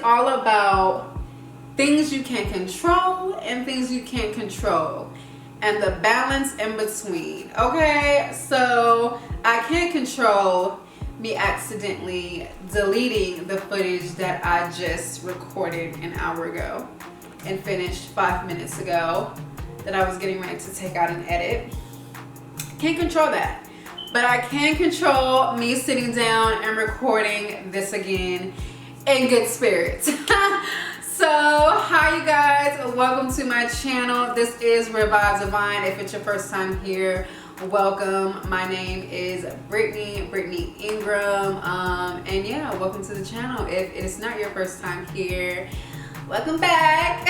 all about things you can control and things you can't control, and the balance in between. Okay, so I can't control me accidentally deleting the footage that I just recorded an hour ago and finished 5 minutes ago that I was getting ready to take out and edit. Can't control that, but I can control me sitting down and recording this again in good spirits. So hi you guys, welcome to my channel. This is Revive Divine. If it's your first time here, welcome. My name is Brittany Ingram, and yeah, welcome to the channel. If it is not your first time here, welcome back.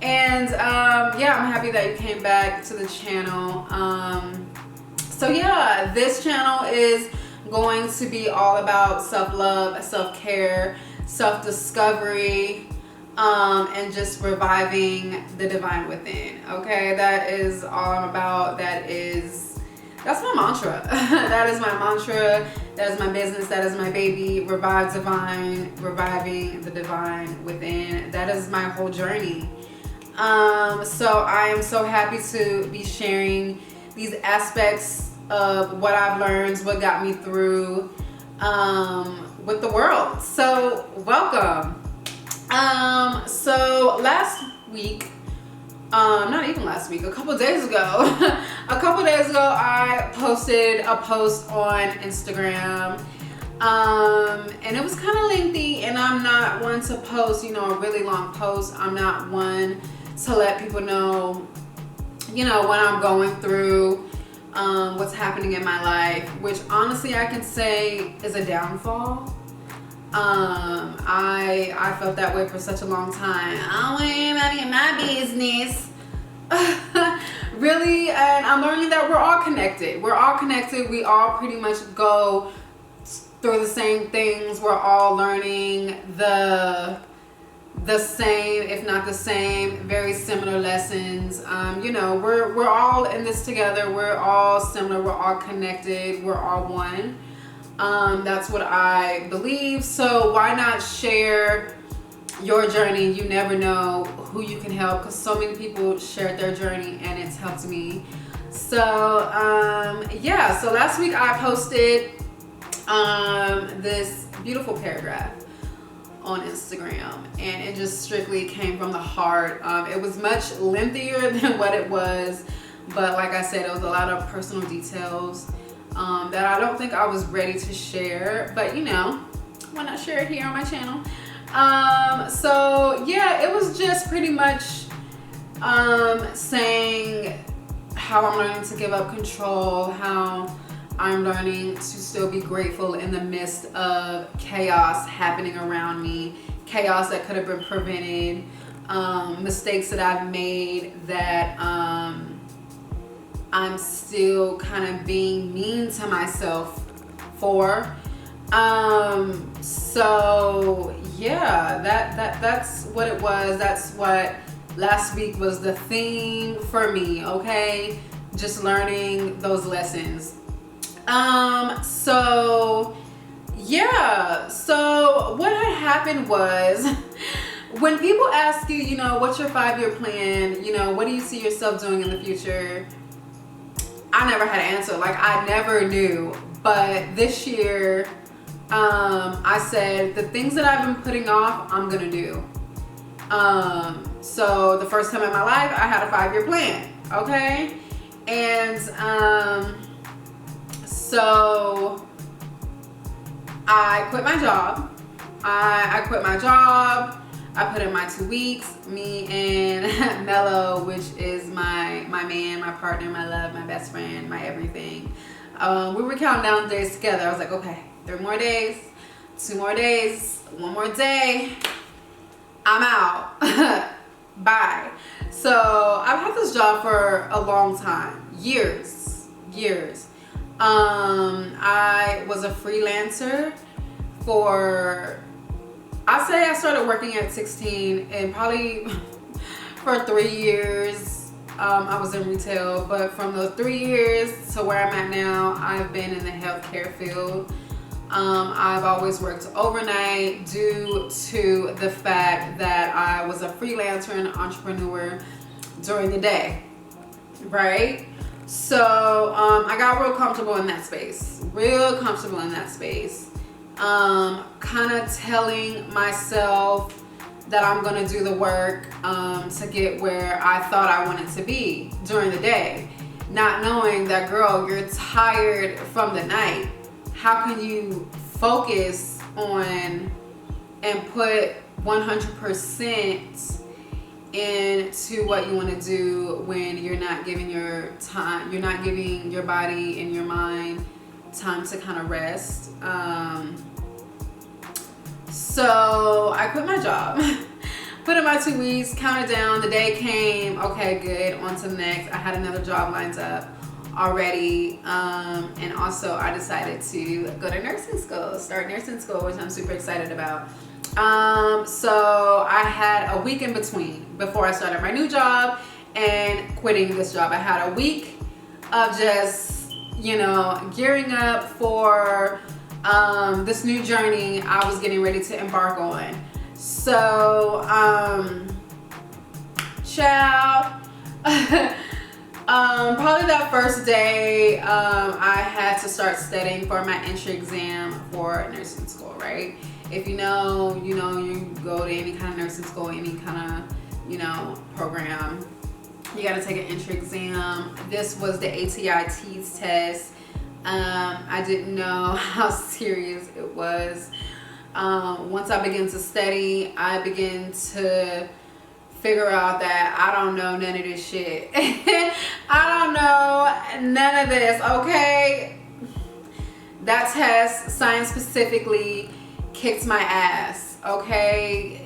And yeah, I'm happy that you came back to the channel. So yeah, this channel is going to be all about self-love, self-care, self-discovery, and just reviving the divine within. Okay, that is all I'm about. That's my mantra. That is my mantra. That is my business. That is my baby. Revive divine, reviving the divine within. That is my whole journey. So I am so happy to be sharing these aspects of what I've learned, what got me through, with the world. So welcome. So last week, not even last week, a couple days ago, I posted a post on Instagram, and it was kind of lengthy, and I'm not one to post, a really long post. I'm not one to let people know, what I'm going through, what's happening in my life, which honestly I can say is a downfall. I felt that way for such a long time. I don't want anybody in my business. Really, and I'm learning that we're all connected. We all pretty much go through the same things. We're all learning the same, if not the same, very similar lessons. We're all in this together. We're all similar. We're all connected. We're all one. That's what I believe. So why not share your journey? You never know who you can help, because so many people shared their journey and it's helped me. So yeah, so last week I posted this beautiful paragraph on Instagram, and it just strictly came from the heart. It was much lengthier than what it was, but like I said, it was a lot of personal details that I don't think I was ready to share, but why not share it here on my channel? So yeah, it was just pretty much saying how I'm learning to give up control, how I'm learning to still be grateful in the midst of chaos happening around me, chaos that could have been prevented, mistakes that I've made that I'm still kind of being mean to myself for. So yeah, that's what it was. That's what last week was the theme for me. Okay, just learning those lessons. So yeah, so what had happened was when people ask you, what's your 5-year plan? What do you see yourself doing in the future? I never had an answer. Like, I never knew. But this year, I said the things that I've been putting off, I'm gonna do. So the first time in my life, I had a 5-year plan. Okay, and so I quit my job. I quit my job. I put in my 2 weeks. Me and Mello, which is my man, my partner, my love, my best friend, my everything. We were counting down the days together. I was like, okay, 3 more days, 2 more days, 1 more day, I'm out. Bye. So I've had this job for a long time, years. I was a freelancer I started working at 16, and probably for 3 years I was in retail, but from those 3 years to where I'm at now, I've been in the healthcare field. I've always worked overnight due to the fact that I was a freelancer and entrepreneur during the day, right? So I got real comfortable in that space, kind of telling myself that I'm gonna do the work to get where I thought I wanted to be during the day, not knowing that, girl, you're tired from the night. How can you focus on and put 100% into what you want to do when you're not giving your time, you're not giving your body and your mind time to kind of rest? So I quit my job. Put in my 2 weeks, counted down, the day came, okay, good, on to the next. I had another job lined up already, and also I decided to go to nursing school, start nursing school, which I'm super excited about. So I had a week in between before I started my new job and quitting this job. I had a week of just, you know, gearing up for this new journey I was getting ready to embark on. So, child, probably that first day, I had to start studying for my entry exam for nursing school, right? If you know, you go to any kind of nursing school, any kind of, program, you got to take an entry exam. This was the ATITs test. I didn't know how serious it was. Once I began to study, I began to figure out that I don't know none of this shit. I don't know none of this, okay? That test, science specifically, kicked my ass, okay?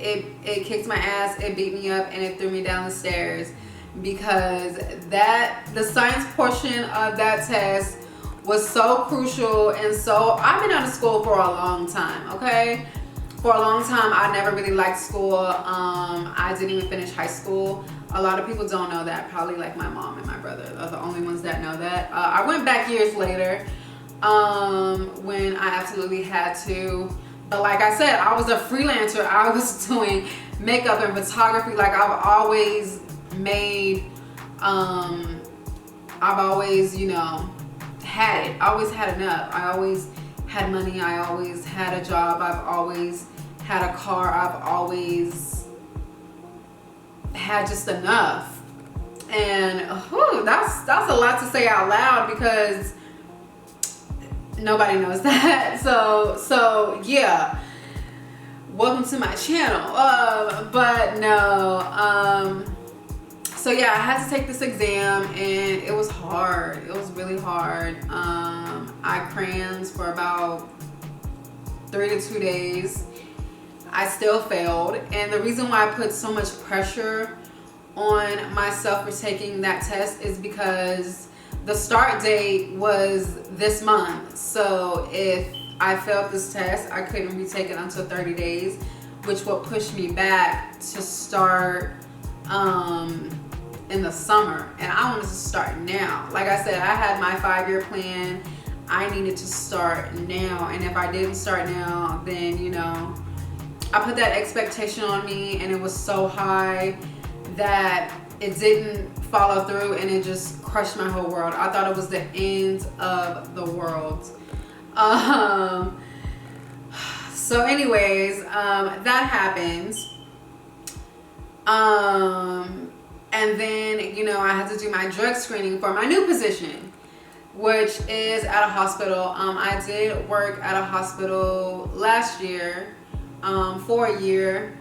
It kicked my ass, it beat me up, and it threw me down the stairs, because the science portion of that test was so crucial. And so I've been out of school for a long time, okay? For a long time, I never really liked school. I didn't even finish high school. A lot of people don't know that. Probably like my mom and my brother are the only ones that know that. I went back years later when I absolutely had to. But like I said, I was a freelancer. I was doing makeup and photography. Like I've always made, I've always, had it. I always had enough. I always had money. I always had a job. I've always had a car. I've always had just enough. And that's a lot to say out loud, because nobody knows that. So yeah, welcome to my channel. But no, so yeah, I had to take this exam, and it was hard. It was really hard. I crammed for about 3 to 2 days. I still failed. And the reason why I put so much pressure on myself for taking that test is because the start date was this month. So if I failed this test, I couldn't retake it until 30 days, which would push me back to start in the summer. And I wanted to start now. Like I said, I had my 5-year plan. I needed to start now. And if I didn't start now, then, I put that expectation on me, and it was so high that it didn't follow through, and it just crushed my whole world. I thought it was the end of the world. So anyways, that happened. And then, I had to do my drug screening for my new position, which is at a hospital. I did work at a hospital last year for a year,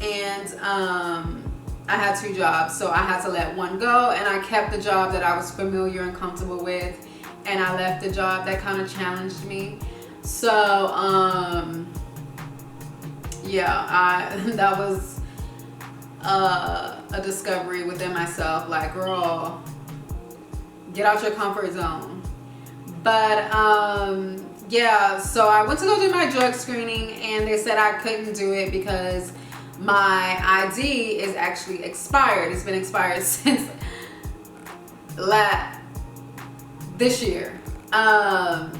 and I had 2 jobs, so I had to let one go, and I kept the job that I was familiar and comfortable with, and I left the job that kind of challenged me. So yeah, that was a discovery within myself, like, girl, get out your comfort zone. But yeah, so I went to go do my drug screening, and they said I couldn't do it because my ID is actually expired. It's been expired since this year.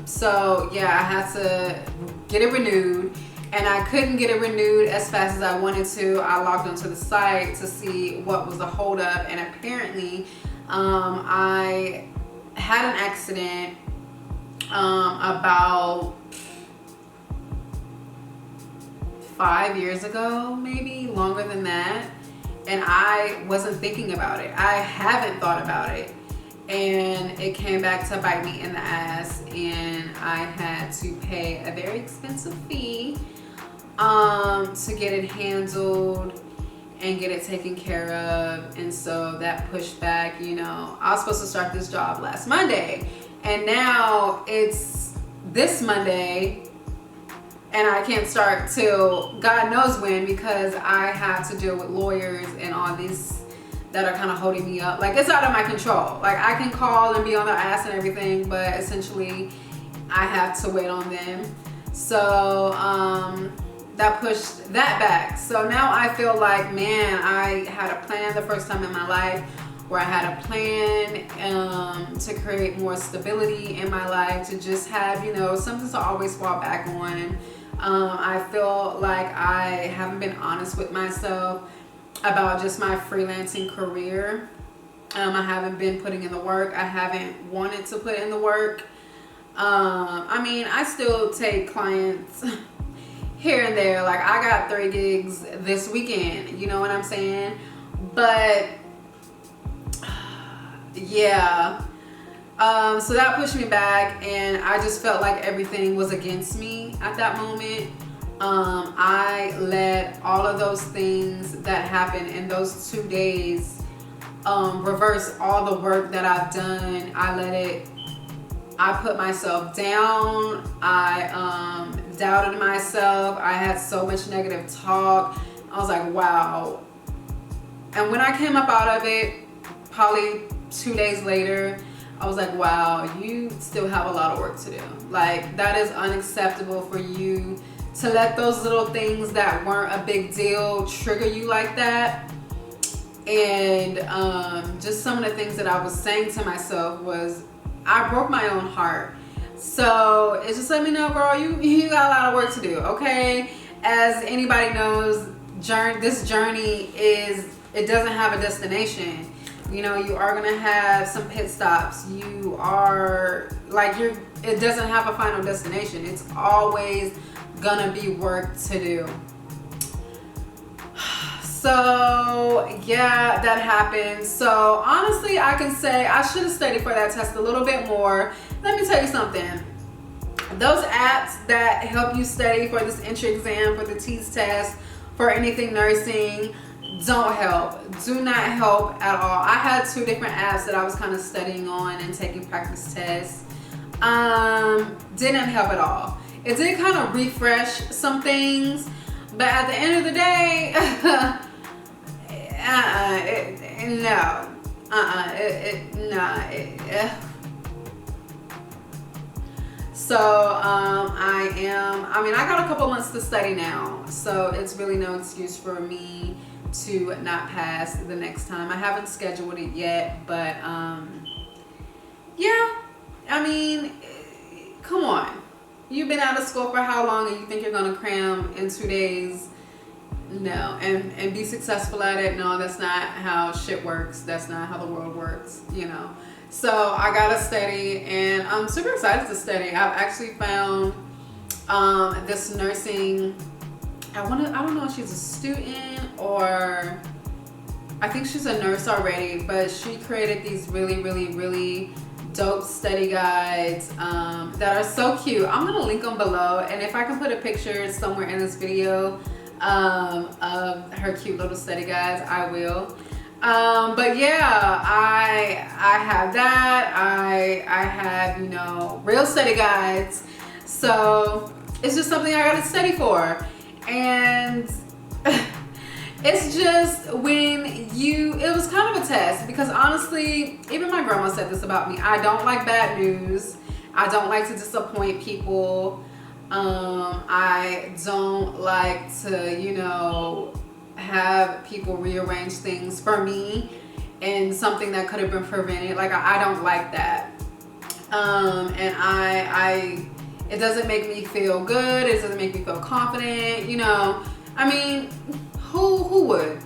So yeah, I had to get it renewed, and I couldn't get it renewed as fast as I wanted to. I logged onto the site to see what was the holdup, and apparently I had an accident about 5 years ago, maybe longer than that, and I wasn't thinking about it. I haven't thought about it, and it came back to bite me in the ass, and I had to pay a very expensive fee to get it handled and get it taken care of. And so that pushed back. You know, I was supposed to start this job last Monday, and now it's this Monday, and I can't start till God knows when, because I have to deal with lawyers and all these that are kind of holding me up. Like, it's out of my control. Like, I can call and be on their ass and everything, but essentially I have to wait on them. So that pushed that back. So now I feel like, man, I had a plan the first time in my life where I had a plan to create more stability in my life, to just have, you know, something to always fall back on. I feel like I haven't been honest with myself about just my freelancing career. I haven't been putting in the work. I haven't wanted to put in the work. I mean, I still take clients here and there. Like, I got 3 gigs this weekend, you know what I'm saying? But yeah, so that pushed me back, and I just felt like everything was against me at that moment. I let all of those things that happened in those 2 days reverse all the work that I've done. I put myself down. I doubted myself. I had so much negative talk. I was like, wow. And when I came up out of it, probably 2 days later, I was like, wow, you still have a lot of work to do. Like, that is unacceptable for you to let those little things that weren't a big deal trigger you like that. And just some of the things that I was saying to myself was, I broke my own heart. So it just let me know, girl, you got a lot of work to do, okay? As anybody knows, this journey it doesn't have a destination. You know, you are gonna have some pit stops. You are like, it doesn't have a final destination. It's always gonna be work to do. So yeah, that happened. So honestly, I can say I should have studied for that test a little bit more. Let me tell you something. Those apps that help you study for this entry exam, for the TEAS test, for anything nursing, don't help. Do not help at all. I had 2 different apps that I was kind of studying on and taking practice tests. Didn't help at all. It did kind of refresh some things, but at the end of the day, So I got a couple months to study now, so it's really no excuse for me to not pass the next time. I haven't scheduled it yet, but yeah, I mean, come on. You've been out of school for how long, and you think you're gonna cram in 2 days? No, and be successful at it? No, that's not how shit works. That's not how the world works, you know. So I gotta study, and I'm super excited to study. I've actually found this nursing. I don't know if she's a student or I think she's a nurse already, but she created these really dope study guides that are so cute. I'm gonna link them below, and if I can put a picture somewhere in this video of her cute little study guides, I will. But yeah, I have that. I have, you know, real study guides. So it's just something I gotta study for. And it's just it was kind of a test, because honestly, even my grandma said this about me. I don't like bad news. I don't like to disappoint people. I don't like to, you know, have people rearrange things for me and something that could have been prevented. Like, I don't like that. And It doesn't make me feel good. It doesn't make me feel confident, you know. I mean, who would?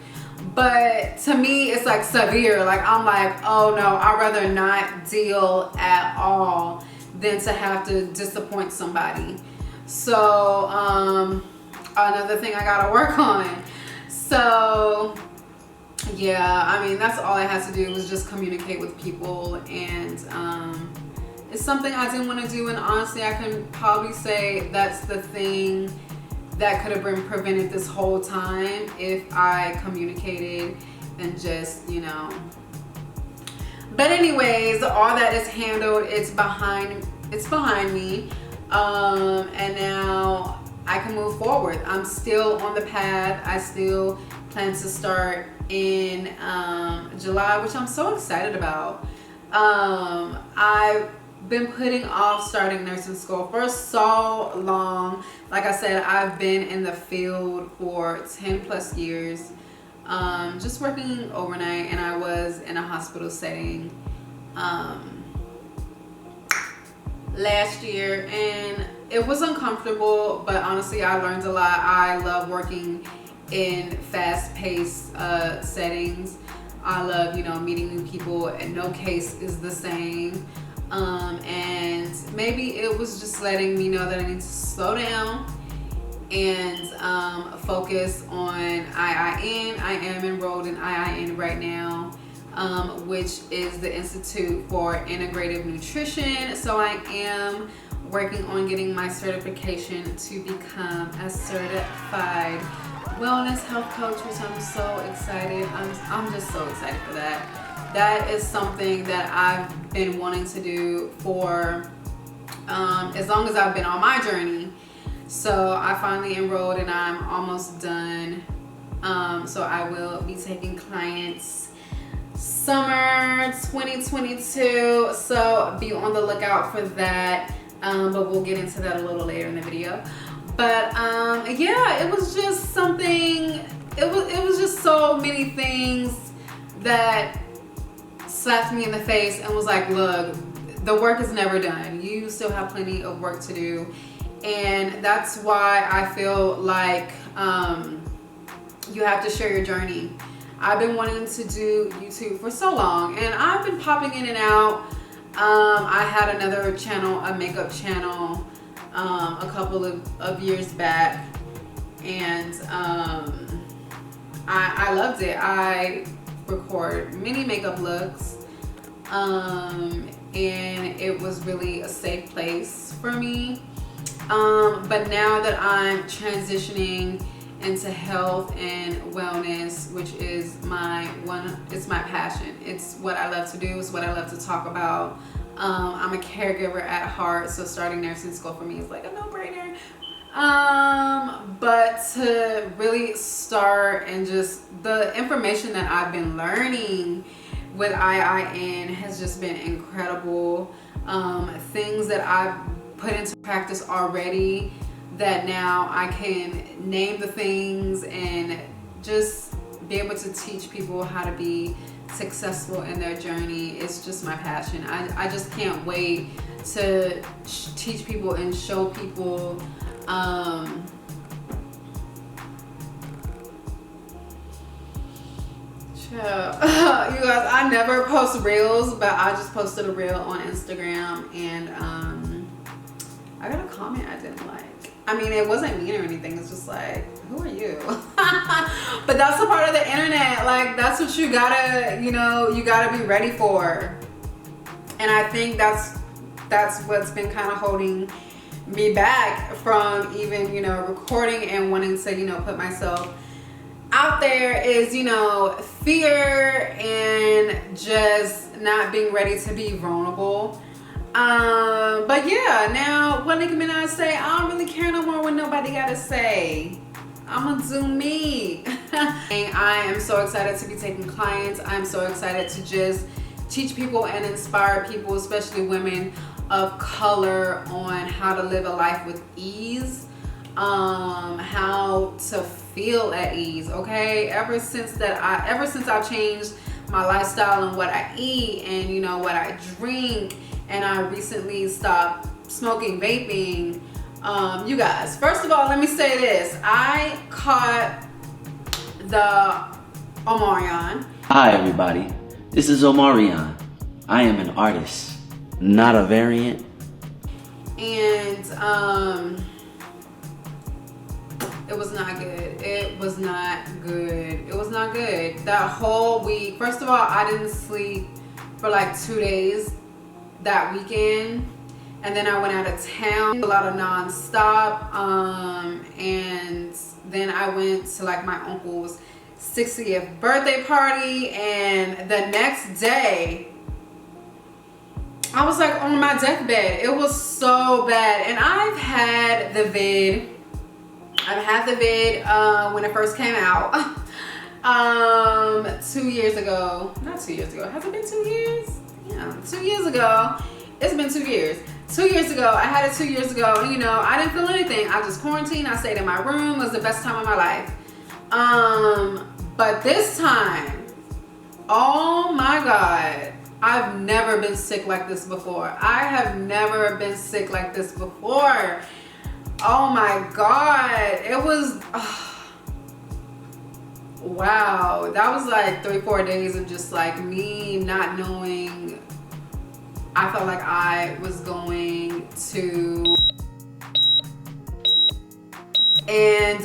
But to me, it's like severe. Like, I'm like, oh no, I'd rather not deal at all than to have to disappoint somebody. So, another thing I gotta work on. So, yeah, I mean, that's all I had to do was just communicate with people. And it's something I didn't want to do. And honestly, I can probably say that's the thing that could have been prevented this whole time if I communicated and just, you know. But anyways, all that is handled. It's behind me. And now I can move forward. I'm still on the path. I still plan to start in July, which I'm so excited about. I've been putting off starting nursing school for so long. Like I said, I've been in the field for 10 plus years, just working overnight, and I was in a hospital setting last year, and it was uncomfortable, but honestly I learned a lot. I love working in fast-paced settings. I love, you know, meeting new people, and no case is the same. And maybe it was just letting me know that I need to slow down and focus on IIN. I am enrolled in IIN right now, which is the Institute for Integrative Nutrition. So I am working on getting my certification to become a certified wellness health coach, which I'm so excited. I'm just so excited for that. That is something that I've been wanting to do for as long as I've been on my journey. So I finally enrolled and I'm almost done. So I will be taking clients summer 2022. So be on the lookout for that. But we'll get into that a little later in the video. But yeah, it was just something, it was just so many things that slapped me in the face and was like, look, the work is never done. You still have plenty of work to do. And that's why I feel like you have to share your journey. I've been wanting to do YouTube for so long, and I've been popping in and out. I had another channel, a makeup channel, a couple of years back, and I loved it. I record many makeup looks, and it was really a safe place for me. But now that I'm transitioning into health and wellness, which is it's my passion. It's what I love to do. It's what I love to talk about. I'm a caregiver at heart, so starting nursing school for me is like a no-brainer. But to really start, and just the information that I've been learning with IIN has just been incredible. Things that I've put into practice already, that now I can name the things and just be able to teach people how to be successful in their journey. It's just my passion. I just can't wait to teach people and show people you guys, I never post reels, but I just posted a reel on Instagram, and I got a comment I didn't like. I mean, it wasn't mean or anything. It's just like, who are you? But that's a part of the internet. Like, that's what you gotta, you know, you gotta be ready for. And I think that's what's been kind of holding me back from even, you know, recording and wanting to, you know, put myself out there, is, you know, fear and just not being ready to be vulnerable. But yeah, now what Nicki Minaj say, I don't really care no more what nobody gotta say. I'm gonna do me. And I am so excited to be taking clients. I'm so excited to just teach people and inspire people, especially women of color, on how to live a life with ease, how to feel at ease. Okay, ever since I've changed my lifestyle and what I eat and, you know, what I drink, and I recently stopped smoking, vaping, you guys, first of all, let me say this. I caught the Omarion. Hi everybody, this is Omarion. I am an artist, not a variant. And it was not good. It was not good. It was not good. That whole week, first of all, I didn't sleep for like 2 days that weekend. And then I went out of town, a lot of non-stop. And then I went to like my uncle's 60th birthday party. And the next day, I was like on my deathbed. It was so bad. And I've had the vid when it first came out. 2 years ago. Not 2 years ago. Has it been 2 years? Yeah, 2 years ago. It's been 2 years. 2 years ago, I had it 2 years ago, and you know, I didn't feel anything. I just quarantined. I stayed in my room. It was the best time of my life. But this time, oh my God, I've never been sick like this before. I have never been sick like this before. Oh my God, it was, wow. That was like 3-4 days of just like me not knowing. I felt like I was going to, and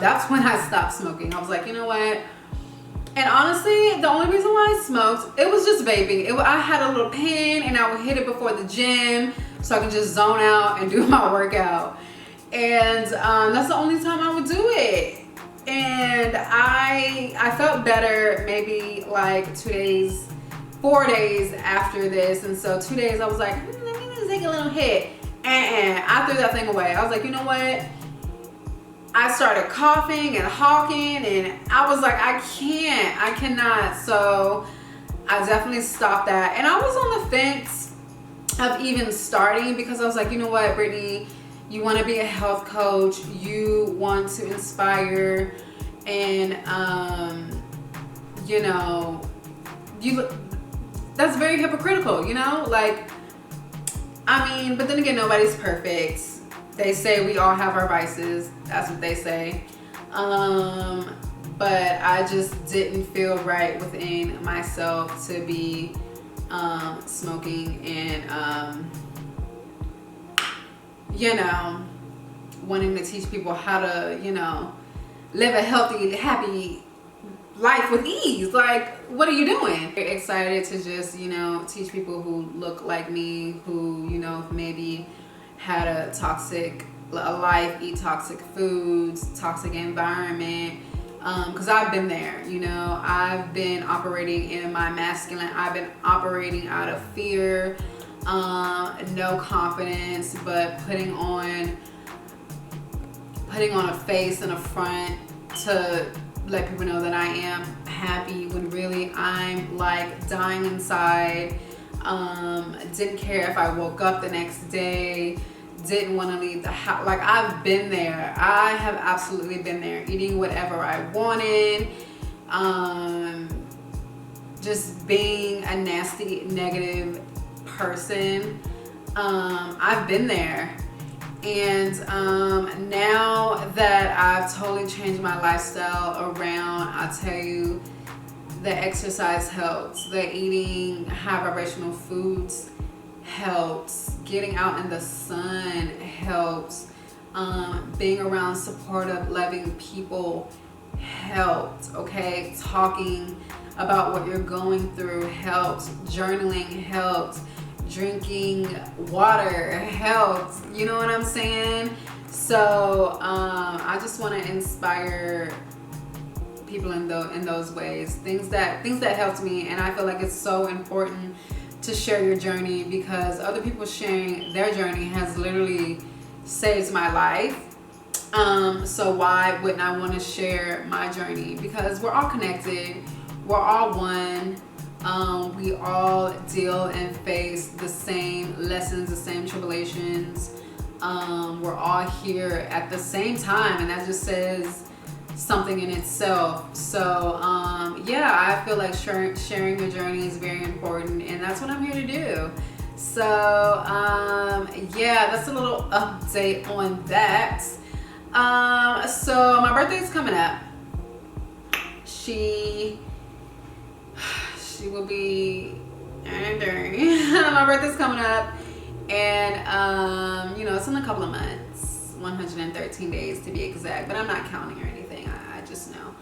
that's when I stopped smoking. I was like, you know what? And honestly, the only reason why I smoked, it was just vaping. I had a little pen and I would hit it before the gym so I can just zone out and do my workout. And that's the only time I would do it. And I felt better maybe like 2 days, 4 days after this. And so 2 days I was like, let me just take a little hit. And I threw that thing away. I was like, you know what? I started coughing and hawking, and I was like, I cannot. So I definitely stopped that. And I was on the fence of even starting because I was like, you know what, Brittany, you want to be a health coach, you want to inspire, and you know, that's very hypocritical, you know? Like, I mean, but then again, nobody's perfect. They say we all have our vices. That's what they say. But I just didn't feel right within myself to be smoking and, you know, wanting to teach people how to, you know, live a healthy, happy life with ease. Like, what are you doing? Very excited to just, you know, teach people who look like me, who, you know, maybe had a toxic life, eat toxic foods, toxic environment, because I've been there, you know. I've been operating in my masculine. I've been operating out of fear, no confidence, but putting on a face and a front to let people know that I am happy when really I'm like dying inside. Didn't care if I woke up the next day, didn't want to leave the house. Like, I've been there. I have absolutely been there, eating whatever I wanted, just being a nasty, negative person. I've been there. And now that I've totally changed my lifestyle around, I'll tell you, the exercise helps, the eating high vibrational foods helps, getting out in the sun helps, being around supportive, loving people helps, okay? Talking about what you're going through helps, journaling helps, drinking water helps, you know what I'm saying? So I just want to inspire people in those ways, things that helped me. And I feel like it's so important to share your journey, because other people sharing their journey has literally saved my life. So why wouldn't I want to share my journey? Because we're all connected, we're all one. We all deal and face the same lessons, the same tribulations. We're all here at the same time, and that just says something in itself. So yeah, I feel like sharing your journey is very important, and that's what I'm here to do, So yeah, that's a little update on that. So my birthday's coming up. She will be my birthday's coming up, and you know, it's in a couple of months, 113 days to be exact, but I'm not counting or anything. I just know.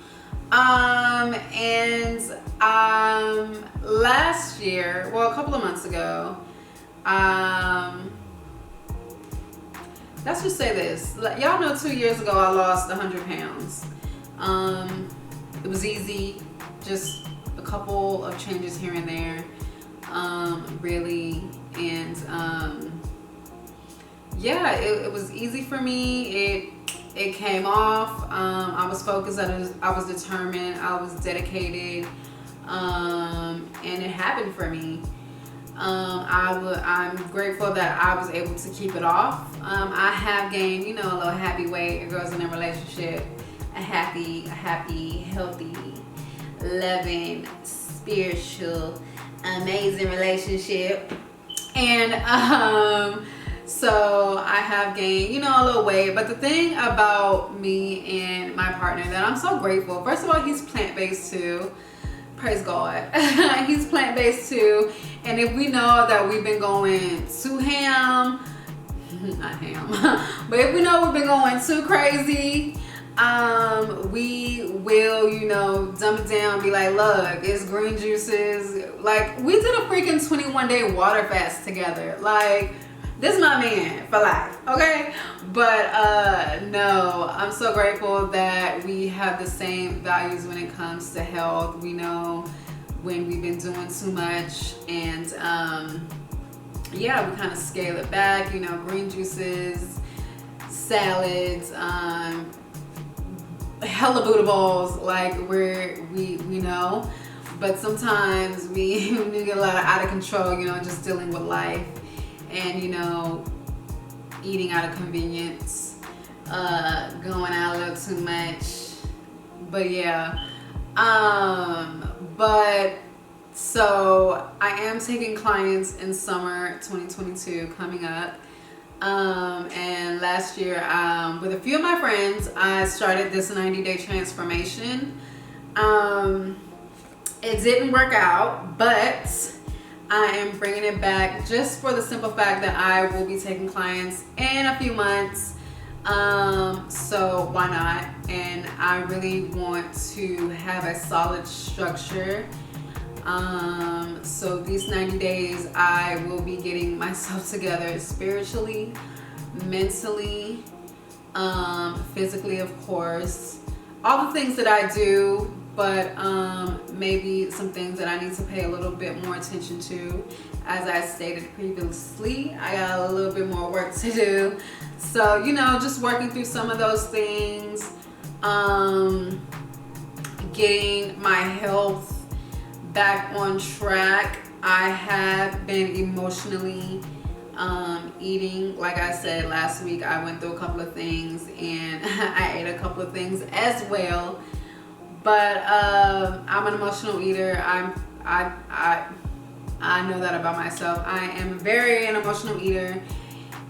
Last year, well, a couple of months ago, let's just say this. Y'all know 2 years ago I lost 100 pounds. It was easy, just a couple of changes here and there, really, and yeah, it was easy for me. It came off. I was focused, I was determined, I was dedicated, and it happened for me. I'm grateful that I was able to keep it off. I have gained, you know, a little happy weight. It goes in a relationship, a happy, healthy, loving, spiritual, amazing relationship. And so I have gained, you know, a little weight. But the thing about me and my partner that I'm so grateful, first of all, he's plant-based too. Praise God. He's plant-based too. And if we know that we've been going too ham, not ham, but if we know we've been going too crazy, we will, you know, dumb it down, be like, look, it's green juices. Like, we did a freaking 21-day water fast together. Like, this is my man for life, okay? But no, I'm so grateful that we have the same values when it comes to health. We know when we've been doing too much, and yeah, we kind of scale it back, you know, green juices, salads, hella Buddha balls, like we know, but sometimes we get a lot of out of control, you know, just dealing with life, and you know, eating out of convenience, going out a little too much. But yeah, but so I am taking clients in summer 2022 coming up. And last year, with a few of my friends, I started this 90-day transformation. It didn't work out, but I am bringing it back just for the simple fact that I will be taking clients in a few months. So why not? And I really want to have a solid structure. So these 90 days, I will be getting myself together spiritually, mentally, physically, of course, all the things that I do, but maybe some things that I need to pay a little bit more attention to. As I stated previously, I got a little bit more work to do. So, you know, just working through some of those things, getting my health back on track. I have been emotionally eating. Like I said last week, I went through a couple of things, and I ate a couple of things as well. But I'm an emotional eater. I know that about myself. I am very an emotional eater.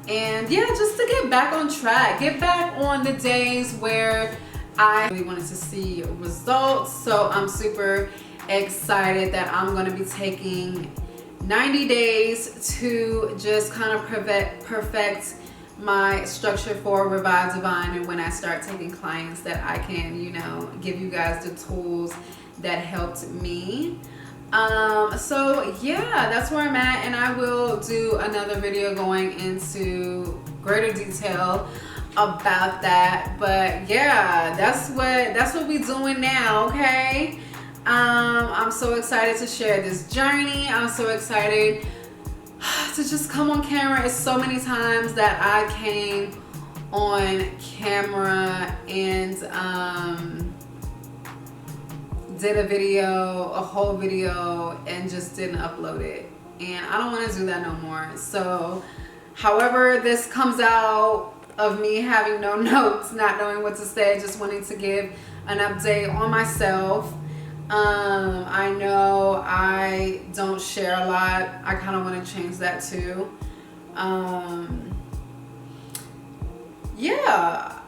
And yeah, just to get back on track, get back on the days where I really wanted to see results. So I'm super excited that I'm going to be taking 90 days to just kind of perfect my structure for Revive Divine, and when I start taking clients, that I can, you know, give you guys the tools that helped me. So yeah, that's where I'm at, and I will do another video going into greater detail about that. But yeah, that's what we're doing now, okay? I'm so excited to share this journey. I'm so excited to just come on camera. It's so many times that I came on camera and did a video, a whole video, and just didn't upload it. And I don't want to do that no more. So however this comes out of me having no notes, not knowing what to say, just wanting to give an update on myself, I know I don't share a lot. I kind of want to change that too. Yeah,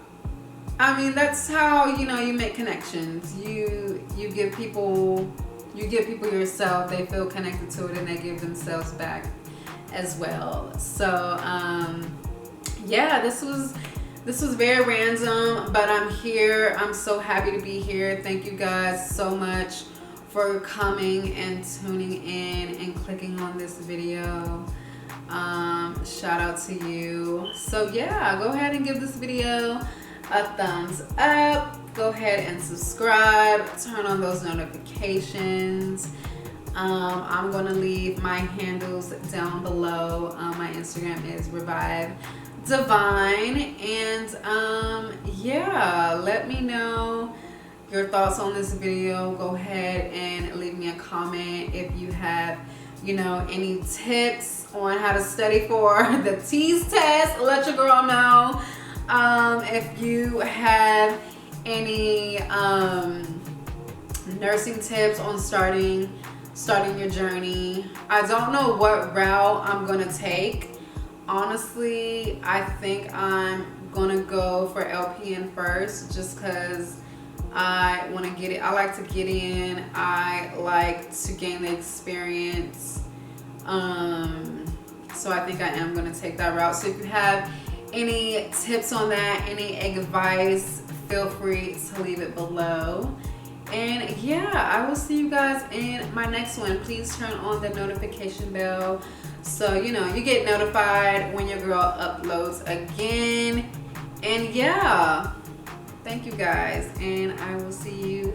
I mean, that's how, you know, you make connections. You give people yourself. They feel connected to it, and they give themselves back as well. So yeah, this was very random, but I'm here. I'm so happy to be here. Thank you guys so much for coming and tuning in and clicking on this video. Shout out to you. So yeah, go ahead and give this video a thumbs up. Go ahead and subscribe. Turn on those notifications. I'm gonna leave my handles down below. My Instagram is Revive Divine, and yeah, let me know your thoughts on this video. Go ahead and leave me a comment if you have, you know, any tips on how to study for the TEAS test. Let your girl know. If you have any nursing tips on starting your journey. I don't know what route I'm gonna take. Honestly, I think I'm gonna go for LPN first, just because I want to get it. I like to get in. I like to gain the experience. So I think I am gonna take that route. So if you have any tips on that, any advice, feel free to leave it below. And yeah, I will see you guys in my next one. Please turn on the notification bell so you know you get notified when your girl uploads again. And yeah, thank you guys, and I will see you